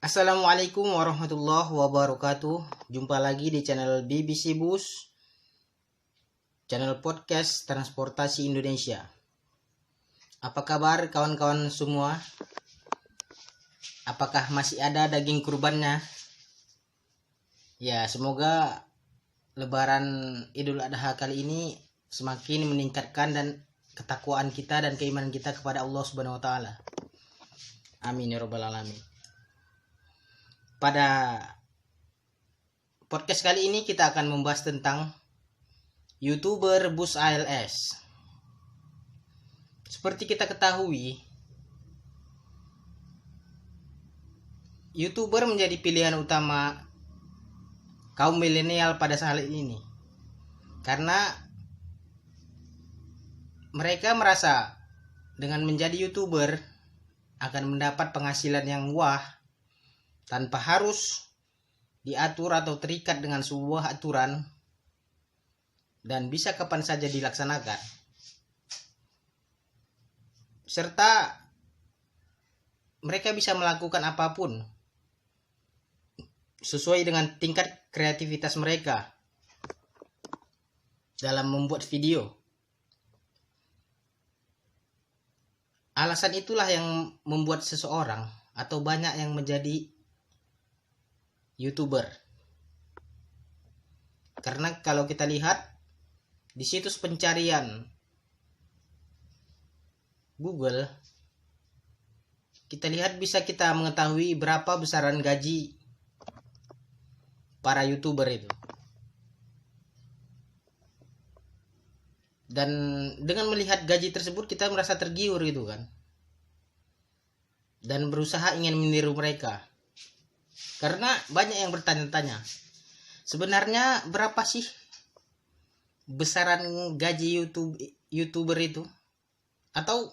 Assalamualaikum warahmatullahi wabarakatuh. Jumpa lagi di channel BBC Bus, channel podcast transportasi Indonesia. Apa kabar kawan-kawan semua? Apakah masih ada daging kurbannya? Ya, semoga Lebaran Idul Adha kali ini semakin meningkatkan dan ketakwaan kita dan keimanan kita kepada Allah Subhanahu wa taala. Amin ya rabbal alamin. Pada podcast kali ini kita akan membahas tentang YouTuber bus ALS. Seperti kita ketahui, YouTuber menjadi pilihan utama kaum milenial pada saat ini. Karena mereka merasa dengan menjadi YouTuber akan mendapat penghasilan yang wah tanpa harus diatur atau terikat dengan sebuah aturan dan bisa kapan saja dilaksanakan. Serta mereka bisa melakukan apapun sesuai dengan tingkat kreativitas mereka dalam membuat video. Alasan itulah yang membuat seseorang atau banyak yang menjadi YouTuber. Karena kalau kita lihat di situs pencarian Google, kita lihat bisa kita mengetahui berapa besaran gaji para YouTuber itu. Dan dengan melihat gaji tersebut kita merasa tergiur gitu kan. Dan berusaha ingin meniru mereka. Karena banyak yang bertanya-tanya, sebenarnya berapa sih besaran gaji YouTuber itu? Atau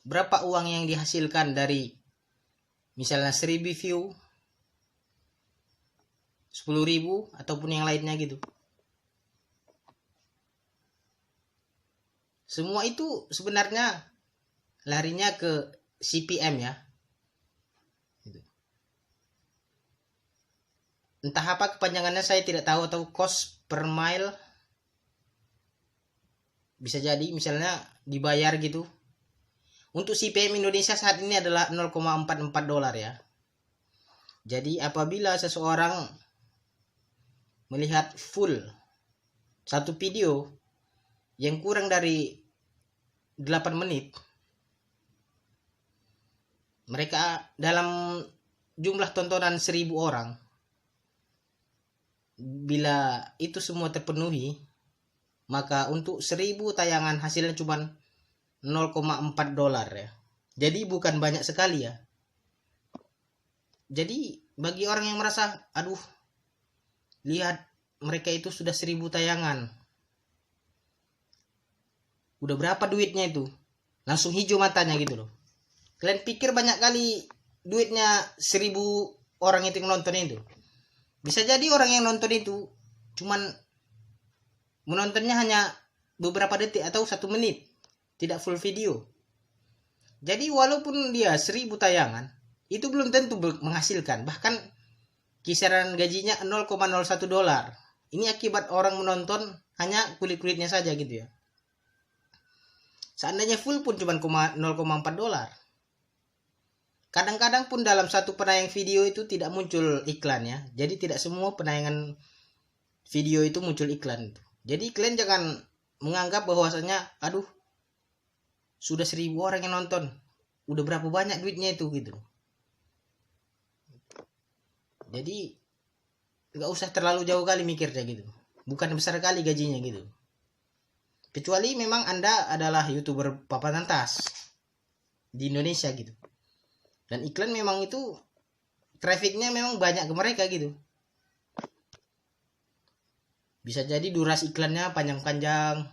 berapa uang yang dihasilkan dari misalnya 1000 view, 10.000 ataupun yang lainnya gitu. Semua itu sebenarnya larinya ke CPM ya. Entah apa kepanjangannya saya tidak tahu, atau cost per mile. Bisa jadi misalnya dibayar gitu. Untuk CPM Indonesia saat ini adalah 0,44 dolar ya. Jadi apabila seseorang melihat full satu video yang kurang dari 8 menit, mereka dalam jumlah tontonan 1000 orang, bila itu semua terpenuhi, maka untuk 1000 tayangan hasilnya cuma 0,4 dolar ya. Jadi bukan banyak sekali ya. Jadi bagi orang yang merasa, aduh, lihat mereka itu sudah 1000 tayangan, udah berapa duitnya itu, langsung hijau matanya gitu loh. Kalian pikir banyak kali duitnya 1000 orang itu yang nonton itu? Bisa jadi orang yang nonton itu cuman menontonnya hanya beberapa detik atau 1 menit, tidak full video. Jadi walaupun dia 1000 tayangan, itu belum tentu menghasilkan. Bahkan kisaran gajinya 0,01 dolar. Ini akibat orang menonton hanya kulit-kulitnya saja gitu ya. Seandainya full pun cuma 0,4 dolar. Kadang-kadang pun dalam satu penayang video itu tidak muncul iklan ya. Jadi tidak semua penayangan video itu muncul iklan. Jadi kalian jangan menganggap bahwasanya, aduh, sudah 1000 orang yang nonton, udah berapa banyak duitnya itu gitu. Jadi nggak usah terlalu jauh kali mikirnya gitu. Bukan besar kali gajinya gitu. Kecuali memang Anda adalah YouTuber papan atas di Indonesia gitu. Dan iklan memang itu trafficnya memang banyak ke mereka gitu. Bisa jadi durasi iklannya panjang-panjang.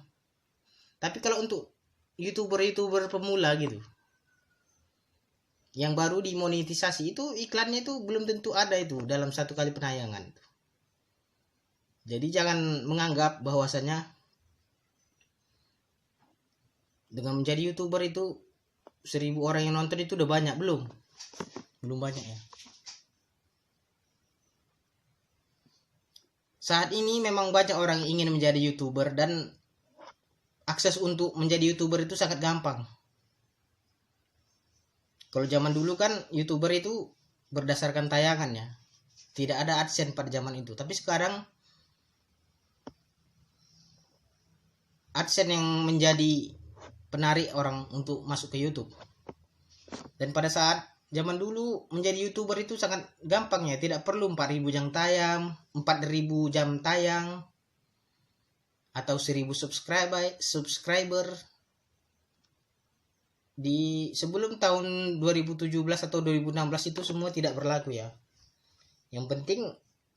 Tapi kalau untuk YouTuber pemula gitu, yang baru dimonetisasi, itu iklannya itu belum tentu ada itu dalam satu kali penayangan. Jadi jangan menganggap bahwasanya dengan menjadi YouTuber itu 1000 orang yang nonton itu udah banyak. Belum banyak ya. saat ini memang banyak orang yang ingin menjadi YouTuber dan akses untuk menjadi YouTuber itu sangat gampang. Kalau zaman dulu kan YouTuber itu berdasarkan tayangannya, tidak ada AdSense pada zaman itu. Tapi sekarang AdSense yang menjadi penarik orang untuk masuk ke YouTube. Dan pada saat zaman dulu menjadi YouTuber itu sangat gampang ya, tidak perlu 4.000 jam tayang, 4.000 jam tayang, atau 1.000 subscriber. Di sebelum tahun 2017 atau 2016 itu semua tidak berlaku ya. Yang penting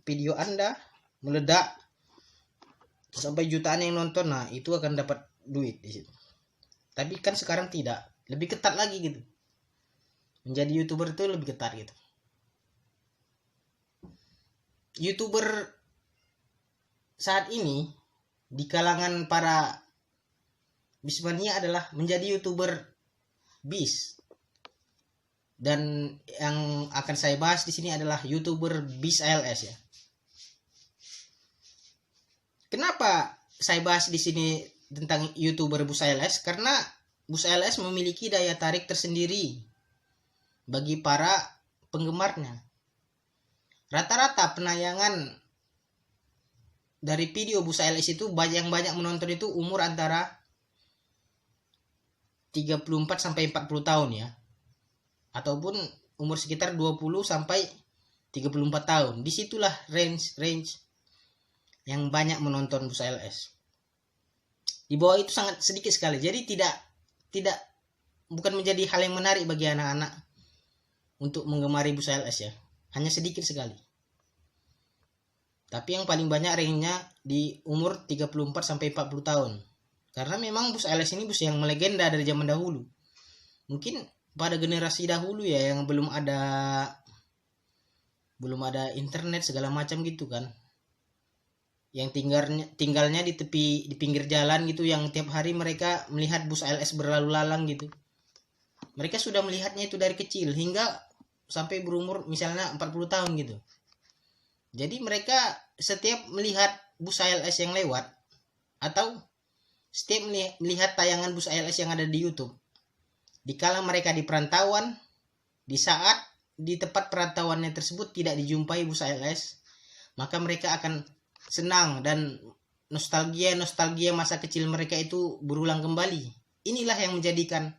video Anda meledak sampai jutaan yang nonton, nah itu akan dapat duit di situ. Tapi kan sekarang tidak, lebih ketat lagi gitu. Menjadi YouTuber itu lebih ketat gitu. YouTuber saat ini di kalangan para bismania adalah menjadi YouTuber bis. Dan yang akan saya bahas di sini adalah YouTuber bis ALS ya. Kenapa saya bahas di sini tentang YouTuber bus ALS? Karena bus ALS memiliki daya tarik tersendiri bagi para penggemarnya. Rata-rata penayangan dari video bus ALS itu banyak menonton itu umur antara 34 sampai 40 tahun ya. Ataupun umur sekitar 20 sampai 34 tahun. Disitulah range yang banyak menonton bus ALS. Di bawah itu sangat sedikit sekali. Jadi tidak bukan menjadi hal yang menarik bagi anak-anak untuk menggemari bus ALS ya. Hanya sedikit sekali. Tapi yang paling banyak range-nya di umur 34 sampai 40 tahun. Karena memang bus ALS ini bus yang melegenda dari zaman dahulu. Mungkin pada generasi dahulu ya yang belum ada internet segala macam gitu kan. Yang tinggalnya di pinggir jalan gitu, yang tiap hari mereka melihat bus ALS berlalu lalang gitu. Mereka sudah melihatnya itu dari kecil hingga sampai berumur misalnya 40 tahun gitu. Jadi mereka setiap melihat bus ALS yang lewat atau setiap melihat tayangan bus ALS yang ada di YouTube, dikala mereka di perantauan, di saat di tempat perantauannya tersebut tidak dijumpai bus ALS, maka mereka akan senang dan nostalgia masa kecil mereka itu berulang kembali. Inilah yang menjadikan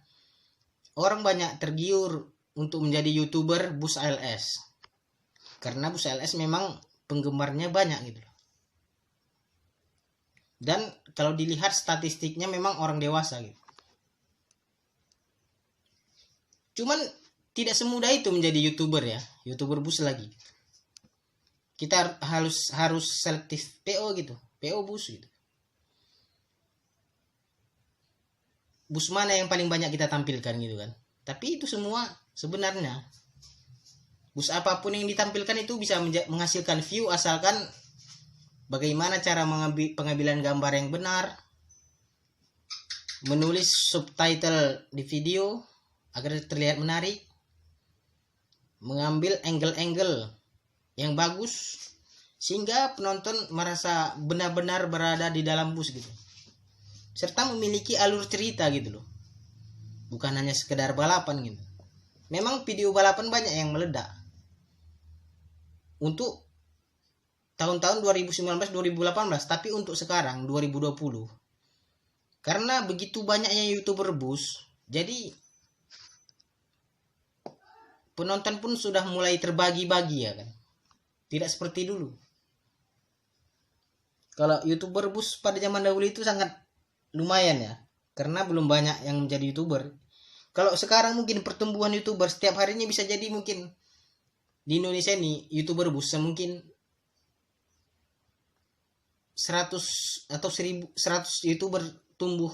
orang banyak tergiur untuk menjadi YouTuber bus ALS. Karena bus ALS memang penggemarnya banyak gitu. Dan kalau dilihat statistiknya memang orang dewasa gitu. Cuman tidak semudah itu menjadi YouTuber ya, YouTuber bus lagi. Kita harus selektif PO gitu, PO bus gitu. Bus mana yang paling banyak kita tampilkan gitu kan. Tapi itu semua sebenarnya bus apapun yang ditampilkan itu bisa menghasilkan view asalkan bagaimana cara pengambilan gambar yang benar, menulis subtitle di video agar terlihat menarik, mengambil angle-angle yang bagus sehingga penonton merasa benar-benar berada di dalam bus gitu. Serta memiliki alur cerita gitu loh. Bukan hanya sekedar balapan gitu. Memang video balapan banyak yang meledak. Untuk tahun-tahun 2019-2018, tapi untuk sekarang 2020 karena begitu banyaknya YouTuber bus, jadi penonton pun sudah mulai terbagi-bagi ya kan. Tidak seperti dulu. Kalau YouTuber bus pada zaman dahulu itu sangat lumayan ya, karena belum banyak yang menjadi YouTuber. Kalau sekarang mungkin pertumbuhan YouTuber setiap harinya bisa jadi mungkin di Indonesia ini YouTuber bus mungkin 100 atau 100 YouTuber tumbuh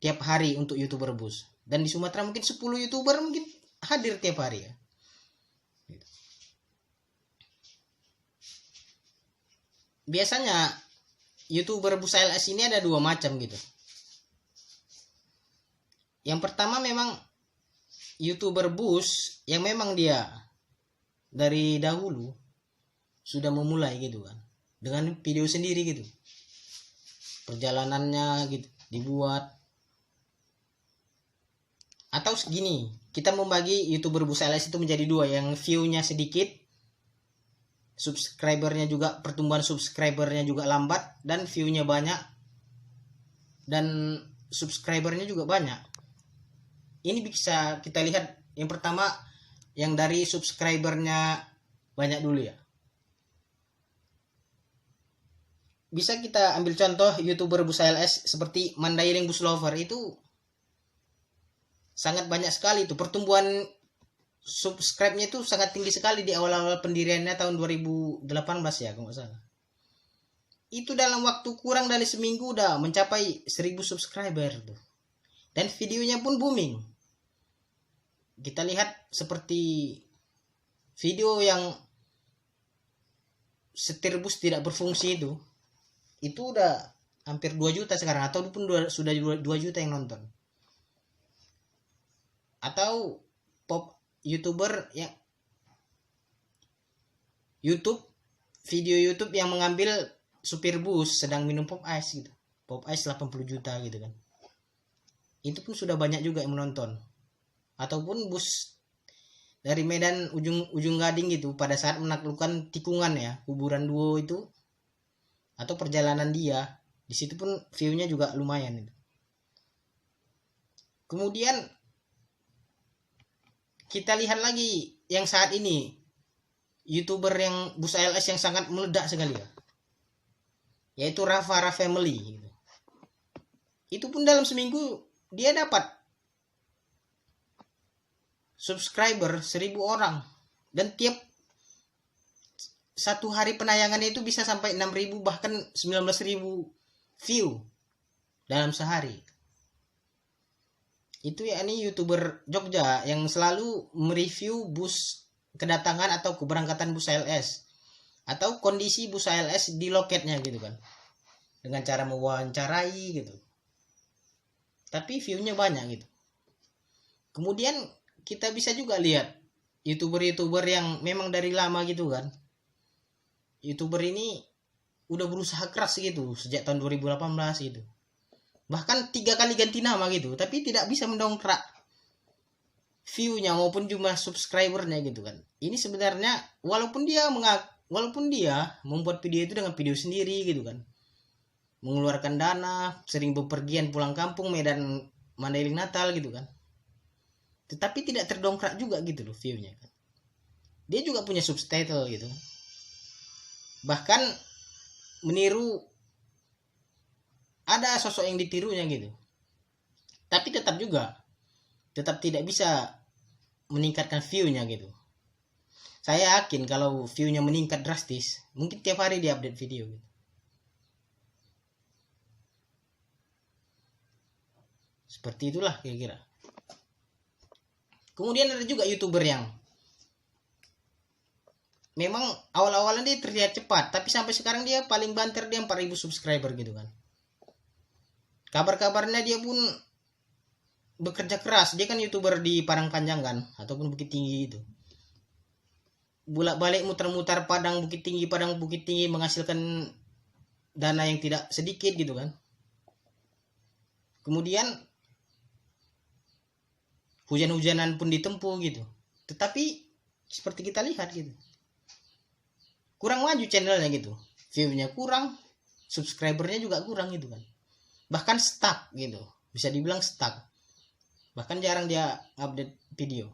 tiap hari untuk YouTuber bus. Dan di Sumatera mungkin 10 YouTuber mungkin hadir tiap hari ya. Biasanya YouTuber bus ALS ini ada dua macam gitu. Yang pertama memang YouTuber bus yang memang dia dari dahulu sudah memulai gitu kan. dengan video sendiri gitu, perjalanannya gitu dibuat. Atau segini, kita membagi YouTuber Busa LS itu menjadi dua, yang view-nya sedikit, subscribernya juga, pertumbuhan subscribernya juga lambat, dan view-nya banyak dan subscribernya juga banyak. Ini bisa kita lihat yang pertama, yang dari subscribernya banyak dulu ya. Bisa kita ambil contoh YouTuber Busa LS seperti Mandailing Bus Lover, itu sangat banyak sekali itu, pertumbuhan subscribe-nya itu sangat tinggi sekali di awal-awal pendiriannya tahun 2018 ya kalau nggak salah. Itu dalam waktu kurang dari seminggu udah mencapai 1000 subscriber tuh. Dan videonya pun booming. Kita lihat seperti video yang setir bus tidak berfungsi itu udah hampir 2 juta sekarang, atau pun sudah 2 juta yang nonton. Atau YouTuber yang video YouTube yang mengambil supir bus sedang minum pop ice gitu. Pop ice 80 juta gitu kan. Itu pun sudah banyak juga yang menonton. Ataupun bus dari Medan ujung Gading gitu pada saat menaklukkan tikungan ya, kuburan duo itu, atau perjalanan dia, di situ pun view-nya juga lumayan itu. Kemudian kita lihat lagi yang saat ini YouTuber yang Busa LS yang sangat meledak sekali ya, yaitu Rafa Family gitu. Itu pun dalam seminggu dia dapat subscriber 1000 orang, dan tiap satu hari penayangannya itu bisa sampai 6.000 bahkan 19.000 view dalam sehari. Itu ya, ini YouTuber Jogja yang selalu mereview bus kedatangan atau keberangkatan Busa LS atau kondisi Busa LS di loketnya gitu kan, dengan cara mewawancarai gitu, tapi view-nya banyak gitu. Kemudian kita bisa juga lihat YouTuber yang memang dari lama gitu kan. YouTuber ini udah berusaha keras gitu sejak tahun 2018 gitu, bahkan 3 kali ganti nama gitu, tapi tidak bisa mendongkrak view-nya maupun jumlah subscribernya gitu kan. Ini sebenarnya walaupun dia membuat video itu dengan video sendiri gitu kan, mengeluarkan dana, sering bepergian pulang kampung Medan Mandailing Natal gitu kan, tetapi tidak terdongkrak juga gitu loh view-nya kan. Dia juga punya subtitle gitu, bahkan meniru, ada sosok yang ditirunya gitu, tapi tetap tidak bisa meningkatkan view-nya gitu. Saya yakin kalau view-nya meningkat drastis, mungkin tiap hari dia update video gitu. Seperti itulah kira-kira. Kemudian ada juga YouTuber yang memang awal-awalnya dia terlihat cepat, tapi sampai sekarang dia paling banter, dia 4.000 subscriber gitu kan. Kabar-kabarnya dia pun bekerja keras. Dia kan YouTuber di Parangpanjang kan, ataupun Bukit Tinggi itu. Bolak-balik muter-muter Padang Bukit Tinggi menghasilkan dana yang tidak sedikit gitu kan. Kemudian hujan-hujanan pun ditempuh gitu. Tetapi seperti kita lihat gitu, kurang maju channelnya gitu. View-nya kurang, subscribernya juga kurang gitu kan. Bahkan stuck gitu. Bisa dibilang stuck. Bahkan jarang dia update video.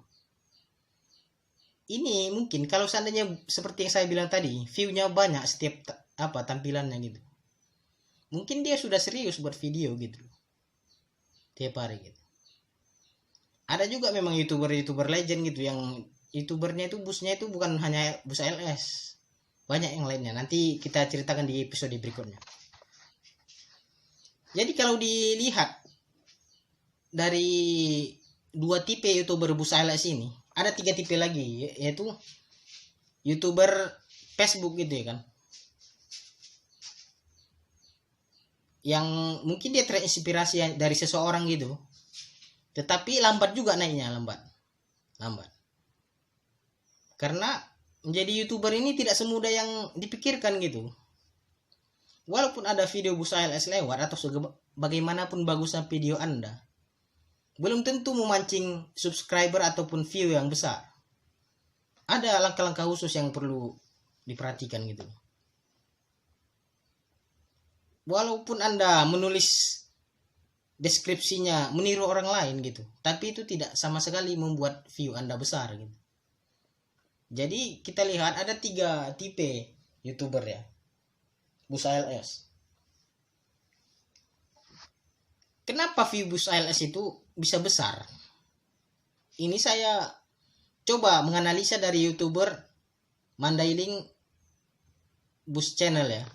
Ini mungkin kalau seandainya seperti yang saya bilang tadi, view-nya banyak setiap tampilannya gitu, mungkin dia sudah serius buat video gitu tiap hari gitu. Ada juga memang YouTuber legend gitu, yang YouTubernya itu busnya itu bukan hanya bus LS, banyak yang lainnya. Nanti kita ceritakan di episode berikutnya. Jadi kalau dilihat dari 2 tipe YouTuber bus LS ini, ada 3 tipe lagi, yaitu YouTuber Facebook gitu ya kan, yang mungkin dia terinspirasi dari seseorang gitu, tetapi lambat juga naiknya, lambat. Karena menjadi YouTuber ini tidak semudah yang dipikirkan gitu. walaupun ada video bus ALS lewat atau bagaimanapun bagusnya video Anda, belum tentu memancing subscriber ataupun view yang besar. Ada langkah-langkah khusus yang perlu diperhatikan gitu. Walaupun Anda menulis deskripsinya meniru orang lain gitu, tapi itu tidak sama sekali membuat view Anda besar gitu. Jadi kita lihat ada 3 tipe YouTuber ya, bus ALS. Kenapa view bus ALS itu bisa besar? Ini saya coba menganalisa dari YouTuber Mandailing Bus Channel ya.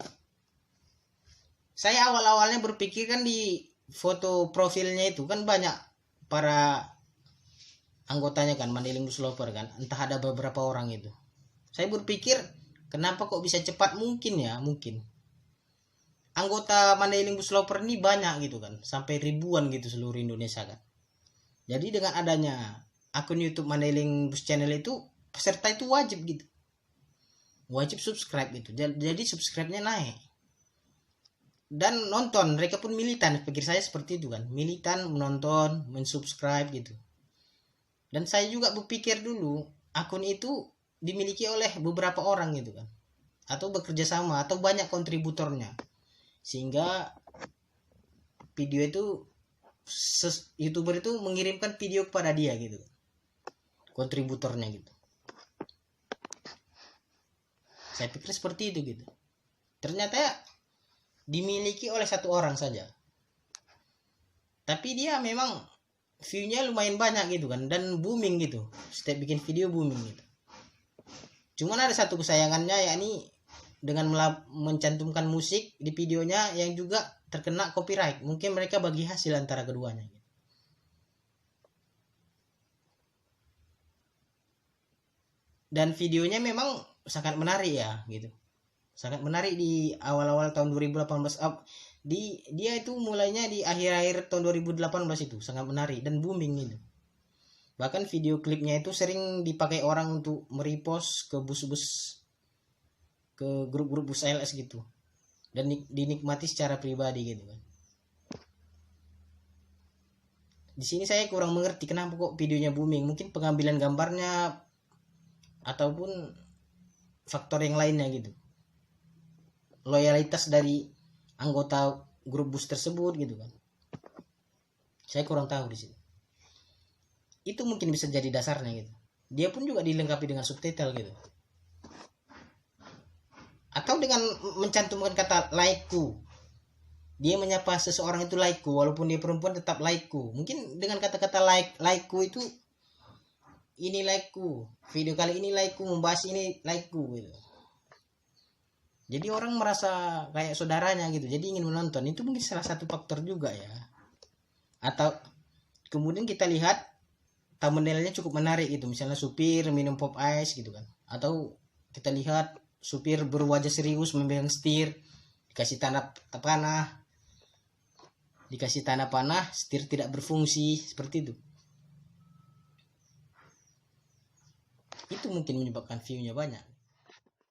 Saya awal-awalnya berpikir kan di foto profilnya itu kan banyak para anggotanya kan, Mandailing Bus Lover kan, entah ada beberapa orang itu. Saya berpikir kenapa kok bisa cepat, mungkin anggota Mandailing Bus Lover ini banyak gitu kan, sampai ribuan gitu seluruh Indonesia kan. Jadi dengan adanya akun YouTube Mandailing Bus Channel itu, peserta itu wajib gitu, wajib subscribe gitu. Jadi subscribe-nya naik. Dan nonton, mereka pun militan, pikir saya seperti itu kan, militan, menonton, mensubscribe gitu. Dan saya juga berpikir dulu akun itu dimiliki oleh beberapa orang gitu kan, atau bekerja sama, atau banyak kontributornya, sehingga video itu YouTuber itu mengirimkan video kepada dia gitu, kontributornya gitu. Saya pikir seperti itu gitu. Ternyata dimiliki oleh 1 orang saja, tapi dia memang view-nya lumayan banyak gitu kan, dan booming gitu, setiap bikin video booming gitu. Cuman ada satu kesayangannya, yakni dengan mencantumkan musik di videonya yang juga terkena copyright. Mungkin mereka bagi hasil antara keduanya gitu. Dan videonya memang sangat menarik ya gitu, sangat menarik di awal-awal tahun 2018. Dia itu mulainya di akhir-akhir tahun 2018 itu sangat menarik dan booming gitu. Bahkan video klipnya itu sering dipakai orang untuk merepost ke bus-bus, ke grup-grup bus ALS gitu, dan dinikmati secara pribadi gitu kan. Di sini saya kurang mengerti kenapa kok videonya booming. Mungkin pengambilan gambarnya ataupun faktor yang lainnya gitu, loyalitas dari anggota grup bus tersebut gitu kan. Saya kurang tahu di sini. Itu mungkin bisa jadi dasarnya gitu. Dia pun juga dilengkapi dengan subtitle gitu, atau dengan mencantumkan kata likeku. Dia menyapa seseorang itu likeku, walaupun dia perempuan tetap likeku. Mungkin dengan kata-kata likeku itu, ini likeku, video kali ini likeku, membahas ini likeku gitu. Jadi orang merasa kayak saudaranya gitu, jadi ingin menonton. Itu mungkin salah satu faktor juga ya. Atau kemudian kita lihat thumbnailnya cukup menarik gitu, misalnya supir minum pop ice gitu kan, atau kita lihat supir berwajah serius memegang setir, dikasih tanah panah, setir tidak berfungsi, seperti itu. Itu mungkin menyebabkan view-nya banyak.